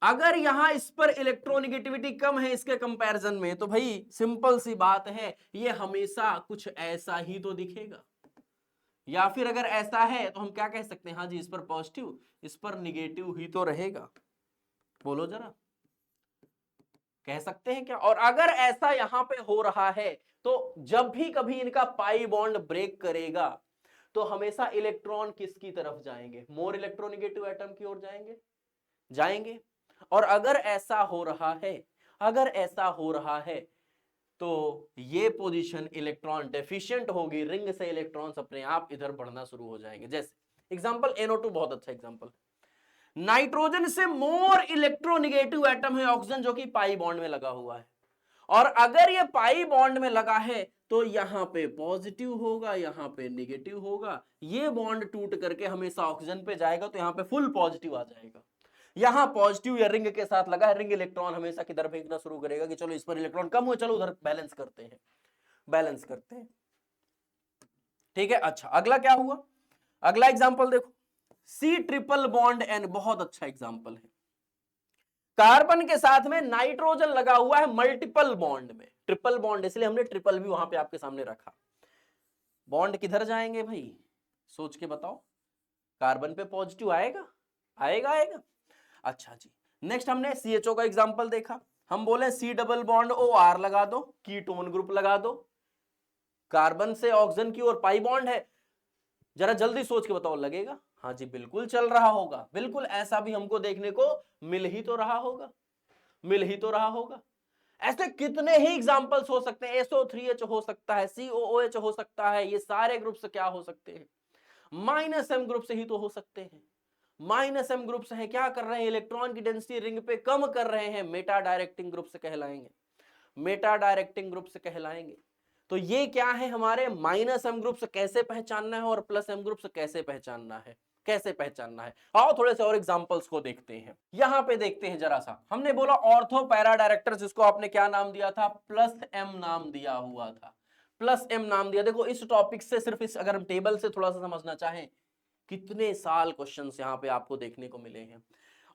अगर यहां इस पर इलेक्ट्रोनिगेटिविटी कम है इसके कंपैरिजन में, तो भाई सिंपल सी बात है ये हमेशा कुछ ऐसा ही तो दिखेगा। या फिर अगर ऐसा है तो हम क्या कह सकते हैं? हाँ जी, इस पर पॉजिटिव, इस पर निगेटिव ही तो रहेगा। बोलो जरा, कह सकते हैं क्या? और अगर ऐसा यहां पे हो रहा है तो जब भी कभी इनका पाई बॉन्ड ब्रेक करेगा तो हमेशा इलेक्ट्रॉन किसकी तरफ जाएंगे? मोर इलेक्ट्रोनिगेटिव एटम की ओर जाएंगे। और अगर ऐसा हो रहा है, अगर ऐसा हो रहा है तो ये पोजीशन इलेक्ट्रॉन डेफिशिएंट होगी, रिंग से इलेक्ट्रॉन्स अपने आप इधर बढ़ना शुरू हो जाएंगे। जैसे एग्जांपल NO2 बहुत अच्छा एग्जांपल। नाइट्रोजन से मोर इलेक्ट्रोनिगेटिव एटम है ऑक्सीजन, जो कि पाई बॉन्ड में लगा हुआ है, और अगर ये पाई बॉन्ड में लगा है तो यहां पे पॉजिटिव होगा, यहां पे नेगेटिव होगा, ये बॉन्ड टूट करके हमेशा ऑक्सीजन पे जाएगा तो यहां पे फुल पॉजिटिव आ जाएगा। यहां पॉजिटिव या रिंग के साथ लगा है, रिंग इलेक्ट्रॉन हमेशा किधर फेंकना शुरू करेगा कि चलो इस पर इलेक्ट्रॉन कम हुए, चलो उधर बैलेंस करते हैं, बैलेंस करते हैं। ठीक है, अच्छा अगला क्या हुआ, अगला एग्जांपल देखो, सी ट्रिपल बॉन्ड एन, बहुत अच्छा एग्जांपल है। कार्बन के साथ में नाइट्रोजन लगा हुआ है मल्टीपल बॉन्ड में, ट्रिपल बॉन्ड इसलिए हमने ट्रिपल भी वहां पे आपके सामने रखा। बॉन्ड किधर जाएंगे भाई, सोच के बताओ, कार्बन पे पॉजिटिव आएगा, आएगा आएगा। अच्छा जी, नेक्स्ट हमने CHO का एग्जांपल देखा, हम बोले सी डबल बॉन्ड OR लगा दो, कीटोन ग्रुप लगा दो, कार्बन से ऑक्सीजन की ओर पाई बॉन्ड है, जरा जल्दी सोच के बताओ लगेगा, हाँ जी बिल्कुल चल रहा होगा, बिल्कुल ऐसा भी हमको देखने को मिल ही तो रहा होगा, मिल ही तो रहा होगा। ऐसे कितने ही एग्जांपल्स हो सकते हैं, SO3H हो सकता है, COOH हो सकता है, ये सारे ग्रुप से क्या हो सकते हैं, -M ग्रुप से ही तो हो सकते हैं। -M ग्रुप से है, क्या कर रहे हैं, इलेक्ट्रॉन की डेंसिटी रिंग पे कम कर रहे हैं, मेटा डायरेक्टिंग ग्रुप से कहलाएंगे, मेटा डायरेक्टिंग ग्रुप से कहलाएंगे। तो ये क्या है हमारे, -M ग्रुप से कैसे पहचानना है और +M ग्रुप से कैसे पहचानना है, कैसे पहचानना है। आओ थोड़े से और एग्जांपल्स को देखते हैं, यहां पे देखते हैं जरा सा, हमने बोला ऑर्थो पैरा डायरेक्टर, जिसको आपने क्या नाम दिया था, +M नाम दिया हुआ था, +M नाम दिया। देखो इस टॉपिक से सिर्फ इस, अगर हम टेबल से थोड़ा सा समझना चाहें, कितने साल क्वेश्चंस यहां पे आपको देखने को मिले हैं।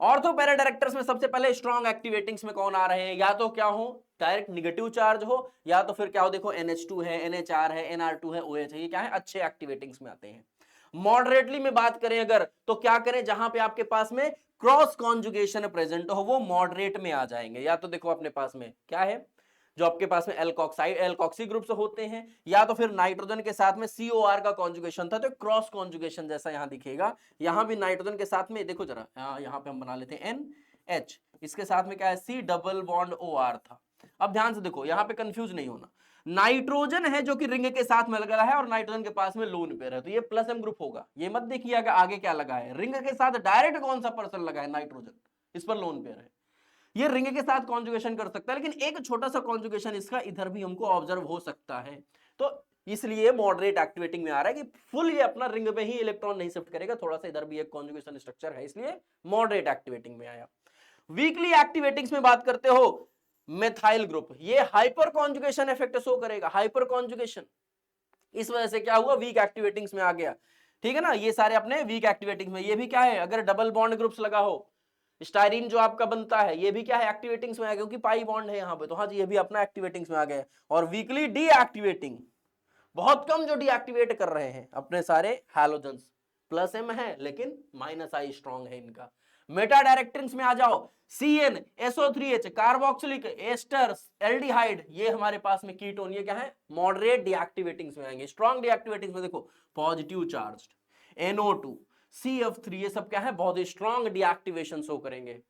ऑर्थो पैरा डायरेक्टर्स में सबसे पहले स्ट्रॉन्ग एक्टिवेटिंग्स में कौन आ रहे हैं, या तो क्या हो डायरेक्ट निगेटिव चार्ज हो, या तो फिर क्या हो, देखो NH2 है, NHR है, NR2 है, OH है, ये क्या है अच्छे एक्टिवेटिंग्स में आते हैं। मॉडरेटली में बात करें अगर, तो क्या करें, जहां पे आपके पास में क्रॉस कॉन्जुगेशन प्रेजेंट हो वो मॉडरेट में आ जाएंगे। या तो देखो अपने पास में क्या है, जो आपके पास में एल्कोक्साइड एल्कोक्सी ग्रुप से होते हैं, या तो फिर नाइट्रोजन के साथ में COR का कॉन्जुगेशन था, तो क्रॉस कॉन्जुगेशन जैसा यहां दिखेगा। यहां भी नाइट्रोजन के साथ में देखो जरा, यहां पे हम बना लेते हैं NH, इसके साथ में क्या है, C डबल बॉन्ड OR था। अब ध्यान से देखो, यहां पे कंफ्यूज नहीं होना, नाइट्रोजन है जो कि रिंग के साथ में लगा है और नाइट्रोजन के पास में लोन पेयर है, तो ये +M ग्रुप होगा। ये मत देखिएगा आगे क्या लगा है, रिंग के साथ डायरेक्ट कौन सा पर्सन लगा है, नाइट्रोजन, इस पर लोन पेयर है, ये रिंग के साथ कॉन्जुगेशन कर सकता है, लेकिन एक छोटा सा कॉन्जुगेशन इसका इधर भी हमको ऑब्जर्व हो सकता है, तो इसलिए मॉडरेट एक्टिवेटिंग में आ रहा है कि फुल ये अपना रिंग में ही इलेक्ट्रॉन नहीं शिफ्ट करेगा, थोड़ा सा इधर भी एक कॉन्जुगेशन स्ट्रक्चर है, इसलिए मॉडरेट एक्टिवेटिंग में आया। वीकली एक्टिवेटिंग्स में बात करते हो, मेथाइल ग्रुप, ये हाइपर कॉन्जुगेशन इफेक्ट शो करेगा, हाइपर कॉन्जुगेशन, इस वजह से क्या हुआ, वीक एक्टिवेटिंग्स में आ गया। ठीक है ना, ये सारे अपने वीक एक्टिवेटिंग्स में, ये भी क्या है, अगर डबल बॉन्ड ग्रुप्स लगा हो, स्टाइरीन जो आपका बनता है, ये भी क्या है, एक्टिवेटिंग्स में आ गया, क्योंकि पाई बॉन्ड है यहाँ पे, तो हाँ जी ये भी अपना एक्टिवेटिंग्स में आ गया। और वीकली डीएक्टिवेटिंग, बहुत कम जो डीएक्टिवेट कर रहे हैं अपने सारे हैलोजेंस, +M है लेकिन -I स्ट्रॉन्ग है इनका। मेटा डायरेक्टिंग्स में आ जाओ, CN SO3H carboxylic ester aldehyde, ये हमारे पास में कीटोन, ये क्या है, मॉडरेट डीएक्टिवेटिंग्स में आएंगे। स्ट्रॉन्ग डीएक्टिवेटिंग्स में देखो पॉजिटिव चार्ज्ड NO2 CF3, ये सब क्या है, बहुत ही स्ट्रॉन्ग डीएक्टिवेशन शो करेंगे।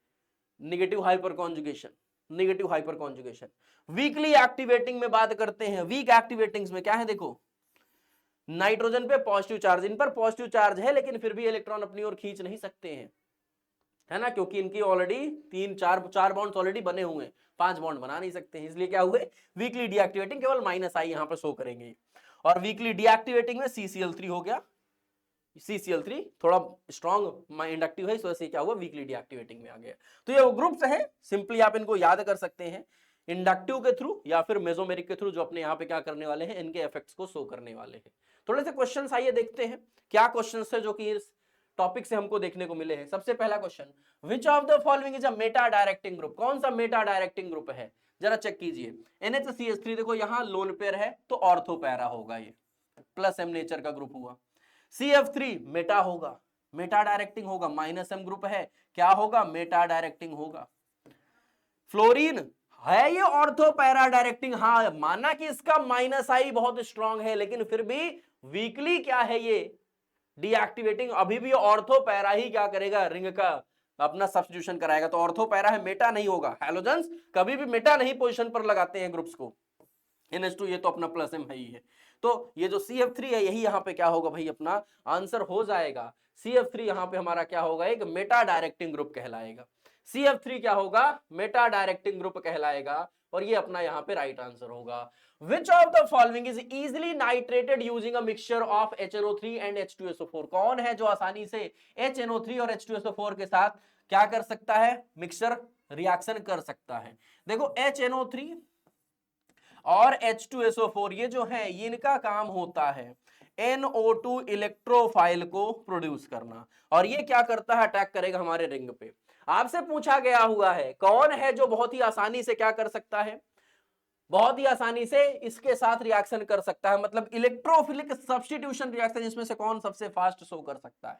Negative hyper conjugation, negative hyper conjugation. Weekly activating में बात करते हैं, वीक एक्टिवेटिंग्स में क्या है, देखो नाइट्रोजन पे पॉजिटिव चार्ज, इन पर पॉजिटिव चार्ज है लेकिन फिर भी इलेक्ट्रॉन अपनी ओर खींच नहीं सकते हैं, है ना, क्योंकि इनकी ऑलरेडी 3 4 बॉन्ड्स ऑलरेडी बने हुए हैं, 5 बॉन्ड बना नहीं सकते हैं, इसलिए क्या हुए, वीकली डीएक्टिवेटिंग, केवल -I यहां पर शो करेंगे। और वीकली डीएक्टिवेटिंग में CCl3 हो गया, CCl3 थोड़ा स्ट्रॉन्ग इंडक्टिव है, इस वजह से क्या हुआ, वीकली डीएक्टिवेटिंग में आ गया। तो ये वो ग्रुप्स है, सिंपली आप इनको याद कर सकते हैं, इंडक्टिव के थ्रू या फिर मेसोमेरिक के थ्रू, जो अपने यहाँ पे क्या करने वाले हैं, इनके इफेक्ट्स को शो करने वाले हैं। थोड़े से क्वेश्चंस आइए देखते हैं, क्या क्वेश्चंस है जो कि इस टॉपिक से हमको देखने को मिले हैं। सबसे पहला question, which of the following is a Meta directing group, कौन सा मेटा डायरेक्टिंग ग्रुप है, जरा चेक कीजिए। NHCH3 देखो यहाँ लोन पेयर है तो ऑर्थो पैरा होगा, ये +M नेचर का ग्रुप हुआ। CF3 मेटा होगा, मेटा डायरेक्टिंग होगा, -M ग्रुप है, क्या होगा, मेटा डायरेक्टिंग होगा। फ्लोरीन है ये ऑर्थो पैरा डायरेक्टिंग, हाँ माना कि इसका -I बहुत स्ट्रॉन्ग है, लेकिन फिर भी वीकली क्या है ये डीएक्टिवेटिंग, अभी भी ऑर्थो पैरा ही क्या करेगा, रिंग का अपना सब्स्टिट्यूशन कराएगा, तो ऑर्थो पैरा है, मेटा नहीं होगा। हैलोजेंस कभी भी मेटा नहीं पोजीशन पर लगाते हैं ग्रुप्स को, NH2 ये तो अपना +M है ही है, तो ये जो CF3 है यही यहाँ पे क्या होगा भाई, अपना आंसर हो जाएगा। CF3 यहाँ पे हमारा क्या होगा, एक मेटा डायरेक्टिंग ग्रुप कहलाएगा। CF3 क्या होगा, मेटा डायरेक्टिंग ग्रुप कहलाएगा, और ये अपना यहां पे राइट आंसर होगा। Which of the following is easily nitrated using a mixture of HNO3 and H2SO4? कौन है जो आसानी से HNO3 और H2SO4 के साथ क्या कर सकता है, मिक्सचर रिएक्शन कर सकता है? देखो HNO3 और H2SO4 ये जो है, ये इनका काम होता है NO2 इलेक्ट्रोफाइल को प्रोड्यूस करना, और ये क्या करता है, अटैक करेगा हमारे रिंग पे। आपसे पूछा गया हुआ है कौन है जो बहुत ही आसानी से क्या कर सकता है, बहुत ही आसानी से इसके साथ रिएक्शन कर सकता है, मतलब इलेक्ट्रोफिलिक सब्स्टिट्यूशन रिएक्शन इसमें से कौन सबसे फास्ट शो कर सकता है?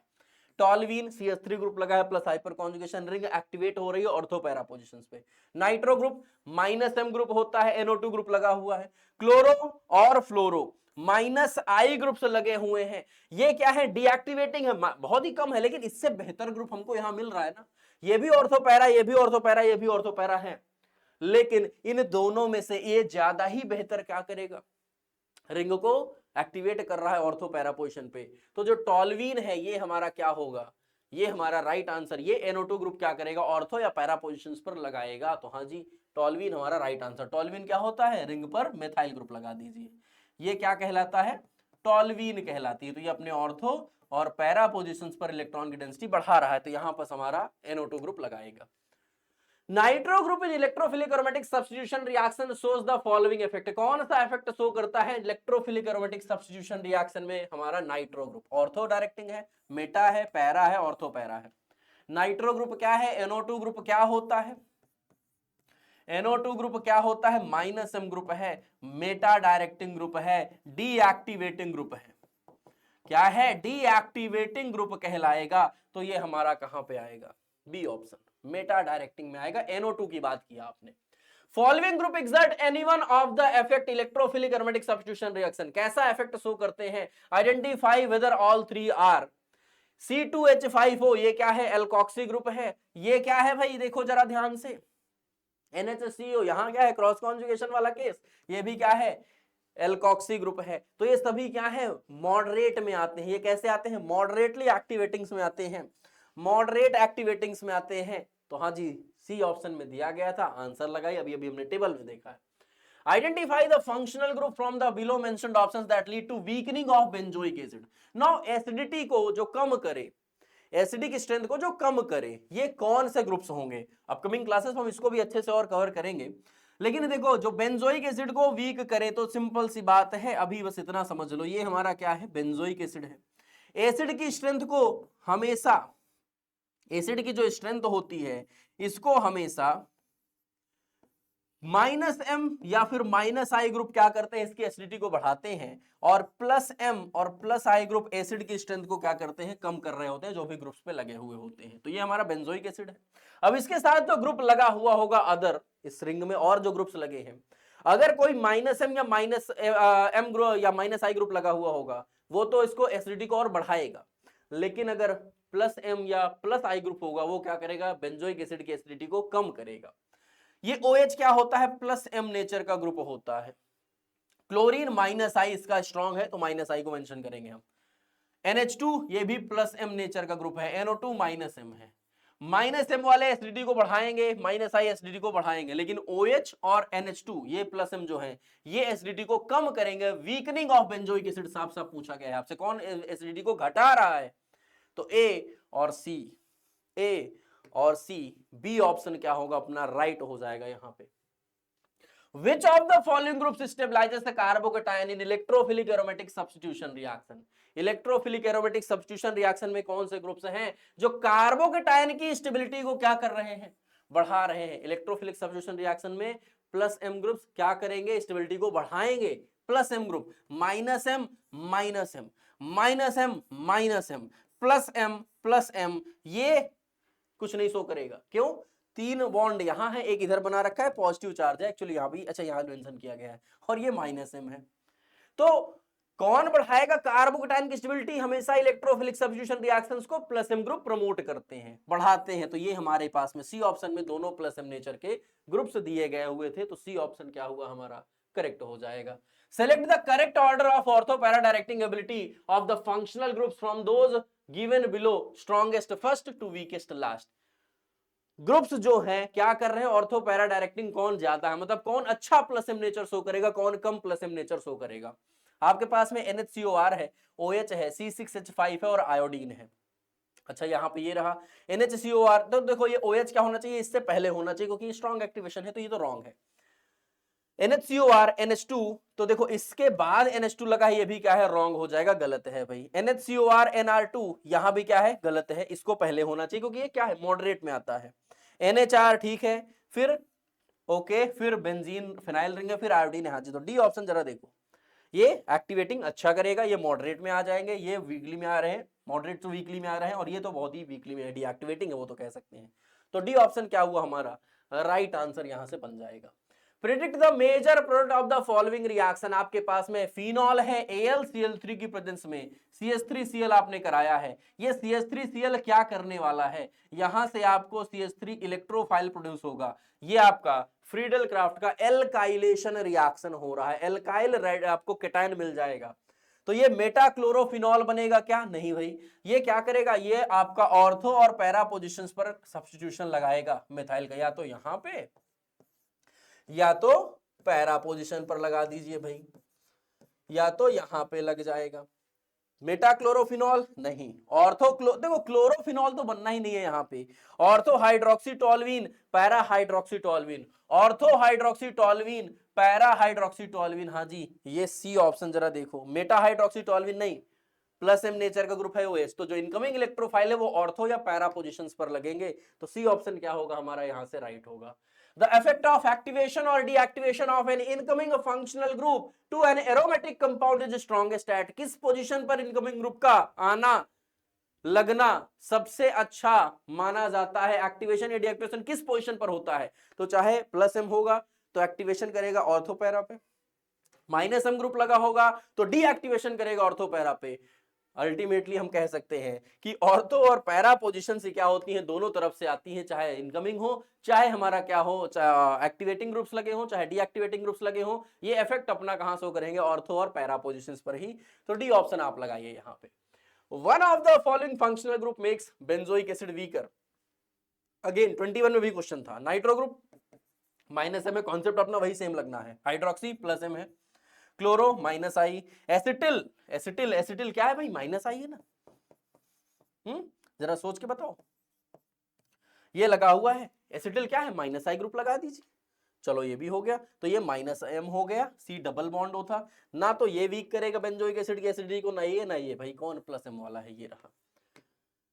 टॉल्वीन, CH3 ग्रुप लगा है plus hyper conjugation, ring activate हो रही है ऑर्थो पैरा पोजीशंस पे। नाइट्रो ग्रुप -M ग्रुप होता है, NO2 ग्रुप लगा हुआ है। क्लोरो और फ्लोरो -I ग्रुप से लगे हुए हैं, ये क्या है, डीएक्टिवेटिंग है, बहुत ही कम है, लेकिन इससे बेहतर ग्रुप हमको यहां मिल रहा है ना। ये भी ऑर्थो पैरा, ये भी ऑर्थो पैरा, ये भी ऑर्थो पैरा है, लेकिन इन दोनों में से ये ज्यादा ही बेहतर क्या करेगा, रिंग को एक्टिवेट कर रहा है ऑर्थो पैरा पोजीशन पे। तो जो टॉल्वीन है ये हमारा क्या होगा, ये हमारा राइट आंसर, ये NO2 ग्रुप क्या करेगा, ऑर्थो या पैरा पोजीशंस पर लगाएगा। तो हाँ जी, टॉल्वीन हमारा राइट आंसर। टॉल्वीन क्या होता है, रिंग पर मेथाइल ग्रुप लगा दीजिए, ये क्या कहलाता है, टॉल्वीन कहलाती है। तो ये अपने ऑर्थो और पैरा पोजीशंस पर इलेक्ट्रॉन की डेंसिटी बढ़ा रहा है, तो यहां पर हमारा NO2 ग्रुप लगाएगा। Nitro group in electrophilic aromatic substitution reaction shows the following effect. कौन सा इफेक्ट शो करता है इलेक्ट्रोफिलिक एरोमेटिक सब्स्टिट्यूशन रिएक्शन में, हमारा नाइट्रो ग्रुप। ऑर्थो डायरेक्टिंग है, मेटा है, पैरा है, ऑर्थो पैरा है। नाइट्रो ग्रुप क्या है, NO2 ग्रुप क्या होता है, NO2 ग्रुप क्या होता है, -M ग्रुप है, मेटा डायरेक्टिंग ग्रुप है, डीएक्टिवेटिंग ग्रुप है, क्या है, डीएक्टिवेटिंग ग्रुप कहलाएगा। तो ये हमारा कहां पे आएगा, बी ऑप्शन, मेटा डायरेक्टिंग में आएगा। NO2 की बात किया आपने। Following group exert any one of the effect electrophilic aromatic substitution reaction, कैसा इफेक्ट शो करते हैं, identify whether all three are. C2H5O ये क्या है, एल्कोक्सी ग्रुप है। ये क्या है भाई, देखो जरा ध्यान से, NHCO, यहां क्या है, क्रॉस कॉन्जुगेशन वाला केस, ये भी क्या है, एल्कोक्सी ग्रुप है। तो ये सभी क्या है, मॉडरेट में आते हैं। ये कैसे आते हैं, मॉडरेटली एक्टिवेटिंग्स में आते हैं, मॉडरेट एक्टिवेटिंग्स में आते हैं। तो हाँ जी, सी ऑप्शन में दिया गया था, आंसर लगाई, अभी अभी हमने टेबल में देखा है। Identify the functional group from the below mentioned options that lead to weakening of benzoic acid. Now acidity को जो कम करे, एसिडिक स्ट्रेंथ को जो कम करे, ये कौन से ग्रुप्स होंगे, अपकमिंग क्लासेस में हम इसको भी अच्छे से और कवर करेंगे। लेकिन देखो, जो बेंजोइक एसिड को वीक करे, तो सिंपल सी बात है, अभी बस इतना समझ लो, ये हमारा क्या है, बेंजोइक एसिड है। एसिड की स्ट्रेंथ को हमेशा, एसिड की जो स्ट्रेंथ होती है, इसको हमेशा -M या फिर -I ग्रुप क्या करते हैं, इसकी एसिडिटी को बढ़ाते हैं, और +M और +I ग्रुप एसिड की स्ट्रेंथ को क्या करते हैं, कम कर रहे होते हैं, जो भी ग्रुप्स पे लगे हुए होते हैं। तो ये हमारा बेंजोइक एसिड है। अब इसके साथ जो ग्रुप लगा हुआ होगा अदर, इस रिंग में और जो ग्रुप्स लगे हैं, अगर कोई -M या -M ग्रुप या -I ग्रुप लगा हुआ होगा, वो तो इसको एसिडिटी को और बढ़ाएगा। लेकिन अगर +M या +I ग्रुप होगा, वो क्या करेगा, बेंजोइक एसिड की एसिडिटी को कम करेगा। ये OH क्या होता है, +M नेचर का ग्रुप होता है। क्लोरीन -I इसका स्ट्रॉन्ग है, तो -I को मेंशन करेंगे हम। NH2 ये भी +M नेचर का ग्रुप है, NO2 -M है। -M वाले एसिडिटी को बढ़ाएंगे, -I एसिडिटी को बढ़ाएंगे, लेकिन OH और NH2 ये +M जो है, ये एसिडिटी को कम करेंगे। वीकनिंग ऑफ बेंजोइक एसिड साफ साफ पूछा गया है आपसे, कौन एसिडिटी को घटा रहा है, तो A और C, बी ऑप्शन क्या होगा अपना, राइट हो जाएगा यहां पे। Which of the following groups stabilizes the carbocation in electrophilic aromatic substitution reaction? Electrophilic aromatic substitution reaction में कौन से ग्रुप्स हैं जो कार्बोकेटायन की स्टेबिलिटी को क्या कर रहे हैं, बढ़ा रहे हैं। इलेक्ट्रोफिलिक सब्स्टिट्यूशन रिएक्शन में +M ग्रुप्स क्या करेंगे, स्टेबिलिटी को बढ़ाएंगे। +M ग्रुप -M +M ये कुछ नहीं शो करेगा, क्यों, 3 बॉन्ड यहां है, एक इधर बना रखा है, पॉजिटिव चार्ज है एक्चुअली यहां भी, अच्छा यहां मेंशन किया गया है, और ये -M है। तो कौन बढ़ाएगा कार्बोकेटायन की स्टेबिलिटी, हमेशा इलेक्ट्रोफिलिक सब्स्टिट्यूशन रिएक्शंस को +M ग्रुप प्रमोट करते हैं, बढ़ाते हैं। तो ये हमारे पास में सी ऑप्शन में दोनों +M नेचर के ग्रुप्स दिए गए हुए थे, तो सी ऑप्शन क्या हुआ हमारा, करेक्ट हो जाएगा। Select the correct order of ortho para directing ability of the functional groups from those given below, strongest first to weakest last. Groups जो हैं क्या कर रहे हैं, ऑर्थो पैरा डायरेक्टिंग कौन ज्यादा है, मतलब कौन अच्छा प्लस एम नेचर शो करेगा, कौन कम प्लस एम नेचर शो करेगा। आपके पास में NHCOR है, OH है, C6H5 है और आयोडीन है। अच्छा यहाँ पे ये रहा NHCOR, तो देखो ये OH क्या होना चाहिए, इससे पहले होना चाहिए क्योंकि स्ट्रॉन्ग एक्टिवेशन है, तो ये तो रॉन्ग है। NHCOR NH2, तो देखो इसके बाद NH2 लगा है, ये भी क्या है, रॉन्ग हो जाएगा, गलत है भाई। NHCOR NR2 यहां भी क्या है, गलत है, इसको पहले होना चाहिए क्योंकि ये क्या है, मॉडरेट में आता है। NHR ठीक है, फिर ओके, फिर बेंजीन फिनाइल रिंग है, फिर आयोडीन है। हाँ जी, तो डी ऑप्शन जरा देखो, ये एक्टिवेटिंग अच्छा करेगा, ये मॉडरेट में आ जाएंगे, ये वीकली में आ रहे हैं, मॉडरेट तो वीकली में आ रहे हैं, और ये तो बहुत ही वीकली में डीएक्टिवेटिंग है, वो तो कह सकते हैं। तो डी ऑप्शन क्या हुआ हमारा, राइट आंसर यहां से बन जाएगा। Predict the major product of the following reaction, आपके पास में फिनॉल है AlCl3 की प्रेजेंस में CH3Cl आपने कराया है, ये CH3Cl क्या करने वाला है, यहां से आपको CH3 इलेक्ट्रोफाइल प्रोड्यूस होगा, ये आपका फ्रीडल क्राफ्ट का एल्काइलेशन रिएक्शन हो रहा है, एल्काइल रेड आपको केटायन मिल जाएगा, तो ये मेटाक्लोरोफिनॉल बनेगा क्या, नहीं भाई, ये क्या करेगा, ये आपका ऑर्थो और पैरा पोजीशंस पर सब्स्टिट्यूशन लगाएगा मिथाइल का, या तो यहां पे या तो पैरा पोजीशन पर लगा दीजिए भाई, या तो यहां पे लग जाएगा। मेटाक्लोरोफिनॉल नहीं, देखो क्लोरोफिनॉल तो बनना ही नहीं है यहां पे, ऑर्थो हाइड्रोक्सीटोलवीन पैरा हाइड्रोक्सीटोलवीन, ऑर्थो हाइड्रोक्सीटोलवीन पैरा हाइड्रोक्सीटोलवीन, हाँ जी ये सी ऑप्शन जरा देखो, मेटा हाइड्रोक्सीटोलवीन नहीं, प्लस एम नेचर का ग्रुप है OH, तो जो इनकमिंग इलेक्ट्रोफाइल है वो ऑर्थो या पैरा पोजीशंस पर लगेंगे, तो सी ऑप्शन क्या होगा हमारा यहां से राइट होगा। The effect of activation or deactivation of an incoming functional group to an aromatic compound is strongest at, किस पोजीशन पर इनकमिंग ग्रुप का आना लगना सबसे अच्छा माना जाता है, एक्टिवेशन या डीएक्टिवेशन किस पोजीशन पर होता है, तो चाहे प्लस एम होगा तो एक्टिवेशन करेगा ऑर्थो पैरा पे, माइनस एम ग्रुप लगा होगा तो डीएक्टिवेशन करेगा ऑर्थो पैरा पे। अल्टीमेटली हम कह सकते हैं कि ऑर्थो और पैरा पोजीशन से क्या होती हैं, दोनों तरफ से आती हैं, चाहे इनकमिंग हो चाहे हमारा क्या हो, चाहे एक्टिवेटिंग ग्रुप्स लगे हो चाहे डीएक्टिवेटिंग ग्रुप्स लगे हो, ये इफेक्ट अपना कहां शो करेंगे, ऑर्थो और पैरा पोजीशंस पर ही, तो डी ऑप्शन आप लगाइए यहां पे। One of the following functional group makes benzoic acid weaker, again 21 में भी क्वेश्चन था, नाइट्रो ग्रुप माइनस एम है, कॉन्सेप्ट अपना वही सेम लगना है, हाइड्रोक्सी प्लस एम है, क्लोरो माइनस आई, एसिटिल एसिटिल एसिटिल क्या है भाई, माइनस आई है ना, जरा सोच के बताओ, ये लगा हुआ है एसिटिल क्या है, माइनस आई ग्रुप लगा दीजिए, चलो ये भी हो गया, तो ये माइनस एम हो गया, सी डबल बॉन्ड होता ना, तो ये वीक करेगा बेंजोइक एसिड की एसिडिटी को, ना ये भाई कौन प्लस एम वाला है, ये रहा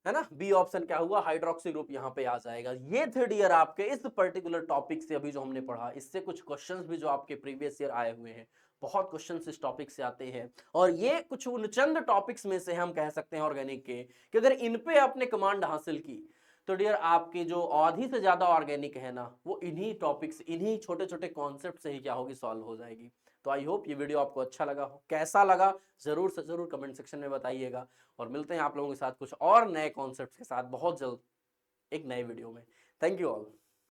है ना, बी ऑप्शन क्या हुआ, हाइड्रोक्सी ग्रुप यहां पे आ जाएगा। ये थे डियर आपके इस पर्टिकुलर टॉपिक से अभी जो हमने पढ़ा, इससे कुछ क्वेश्चंस भी जो आपके प्रीवियस ईयर आए हुए हैं, बहुत क्वेश्चंस इस टॉपिक से आते हैं, और ये कुछ उन चंद टॉपिक्स में से हम कह सकते हैं ऑर्गेनिक के कि अगर इन पे आपने कमांड हासिल की तो डियर आपके जो आधी से ज्यादा ऑर्गेनिक है ना, वो इन्हीं टॉपिक्स इन्हीं छोटे छोटे कॉन्सेप्ट से ही क्या होगी, सॉल्व हो जाएगी। तो आई होप ये वीडियो आपको अच्छा लगा हो, कैसा लगा जरूर से जरूर कमेंट सेक्शन में बताइएगा, और मिलते हैं आप लोगों के साथ कुछ और नए कॉन्सेप्ट्स के साथ बहुत जल्द एक नए वीडियो में। Thank you all.